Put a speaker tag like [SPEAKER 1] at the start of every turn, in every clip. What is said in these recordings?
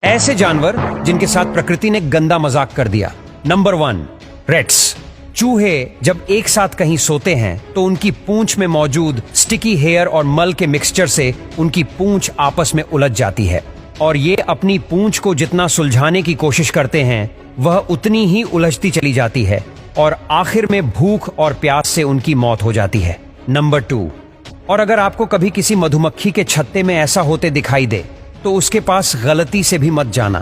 [SPEAKER 1] ऐसे जानवर जिनके साथ प्रकृति ने गंदा मजाक कर दिया। Number 1, rates. चूहे जब एक साथ कहीं सोते हैं तो उनकी पूंछ में मौजूद स्टिकी हेयर और मल के मिक्सचर से उनकी पूंछ आपस में उलझ जाती है और ये अपनी पूंछ को जितना सुलझाने की कोशिश करते हैं वह उतनी ही उलझती चली जाती है और आखिर में भूख और प्यास से उनकी मौत हो जाती है। नंबर 2, और अगर आपको कभी किसी मधुमक्खी के छत्ते में ऐसा होते दिखाई दे तो उसके पास गलती से भी मत जाना।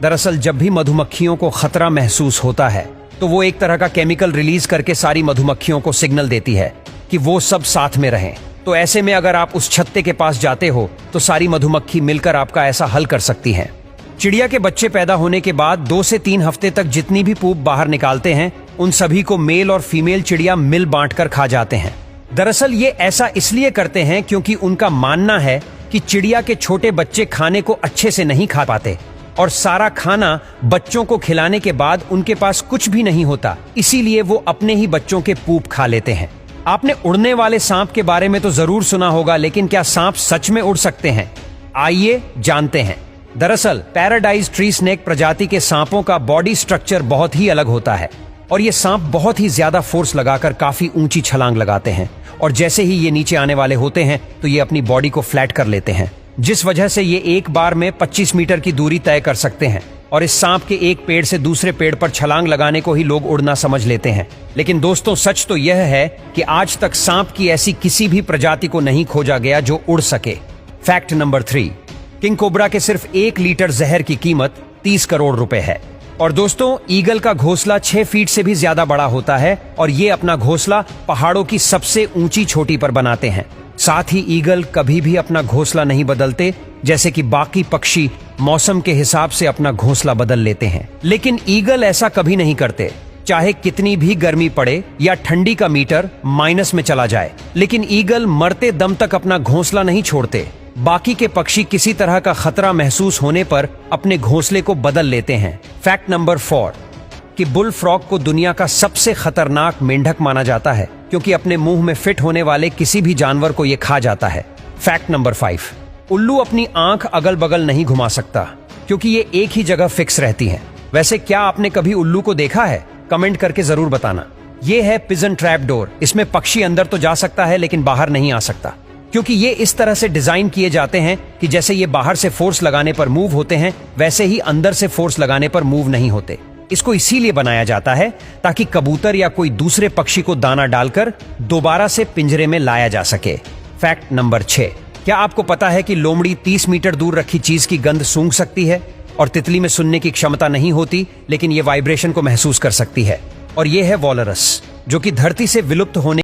[SPEAKER 1] दरअसल जब भी मधुमक्खियों को खतरा महसूस होता है तो वो एक तरह का केमिकल रिलीज करके सारी मधुमक्खियों को सिग्नल देती है कि वो सब साथ में रहें। तो ऐसे में अगर आप उस छत्ते के पास जाते हो तो सारी मधुमक्खी मिलकर आपका ऐसा हल कर सकती हैं। चिड़िया के बच्चे पैदा होने के बाद 2 से 3 हफ्ते तक जितनी भी पूप बाहर निकालते हैं उन सभी को मेल और फीमेल चिड़िया मिल बांटकर खा जाते हैं। दरअसल ये ऐसा इसलिए करते हैं क्योंकि उनका मानना है कि चिड़िया के छोटे बच्चे खाने को अच्छे से नहीं खा पाते और सारा खाना बच्चों को खिलाने के बाद उनके पास कुछ भी नहीं होता, इसीलिए वो अपने ही बच्चों के पूप खा लेते हैं। आपने उड़ने वाले सांप के बारे में तो जरूर सुना होगा, लेकिन क्या सांप सच में उड़ सकते हैं? आइए जानते हैं। दरअसल पैराडाइज ट्री स्नेक प्रजाति के सांपों का बॉडी स्ट्रक्चर बहुत ही अलग होता है और ये सांप बहुत ही ज्यादा फोर्स लगाकर काफी ऊंची छलांग लगाते हैं और जैसे ही ये नीचे आने वाले होते हैं तो ये अपनी बॉडी को फ्लैट कर लेते हैं, जिस वजह से ये एक बार में 25 मीटर की दूरी तय कर सकते हैं। और इस सांप के एक पेड़ से दूसरे पेड़ पर छलांग लगाने को ही लोग उड़ना समझ लेते हैं। लेकिन दोस्तों सच तो यह है कि आज तक सांप की ऐसी किसी भी प्रजाति को नहीं खोजा गया जो उड़ सके। फैक्ट नंबर 3, किंग कोबरा के सिर्फ 1 लीटर जहर की कीमत 30 करोड़ रुपए है। और दोस्तों ईगल का घोंसला 6 फीट से भी ज्यादा बड़ा होता है और ये अपना घोंसला पहाड़ों की सबसे ऊंची चोटी पर बनाते हैं। साथ ही ईगल कभी भी अपना घोंसला नहीं बदलते, जैसे कि बाकी पक्षी मौसम के हिसाब से अपना घोंसला बदल लेते हैं, लेकिन ईगल ऐसा कभी नहीं करते। चाहे कितनी भी गर्मी पड़े या ठंडी का मीटर माइनस में चला जाए, लेकिन ईगल मरते दम तक अपना घोंसला नहीं छोड़ते। बाकी के पक्षी किसी तरह का खतरा महसूस होने पर अपने घोंसले को बदल लेते हैं। फैक्ट नंबर 4, कि बुल फ्रॉग को दुनिया का सबसे खतरनाक मेंढक माना जाता है क्योंकि अपने मुंह में फिट होने वाले किसी भी जानवर को यह खा जाता है। फैक्ट नंबर 5, उल्लू अपनी आंख अगल बगल नहीं घुमा सकता क्योंकि ये एक ही जगह फिक्स रहती हैं। वैसे क्या आपने कभी उल्लू को देखा है? कमेंट करके जरूर बताना। ये है पिजन ट्रैप डोर। इसमें पक्षी अंदर तो जा सकता है लेकिन बाहर नहीं आ सकता क्योंकि ये इस तरह से डिजाइन किए जाते हैं कि जैसे ये बाहर से फोर्स लगाने पर मूव होते हैं वैसे ही अंदर से फोर्स लगाने पर मूव नहीं होते। इसको इसीलिए बनाया जाता है ताकि कबूतर या कोई दूसरे पक्षी को दाना डालकर दोबारा से पिंजरे में लाया जा सके। फैक्ट नंबर 6, क्या आपको पता है कि लोमड़ी 30 मीटर दूर रखी चीज की गंध सूंघ सकती है और तितली में सुनने की क्षमता नहीं होती लेकिन ये वाइब्रेशन को महसूस कर सकती है। और ये है वॉलरस, जो कि धरती से विलुप्त होने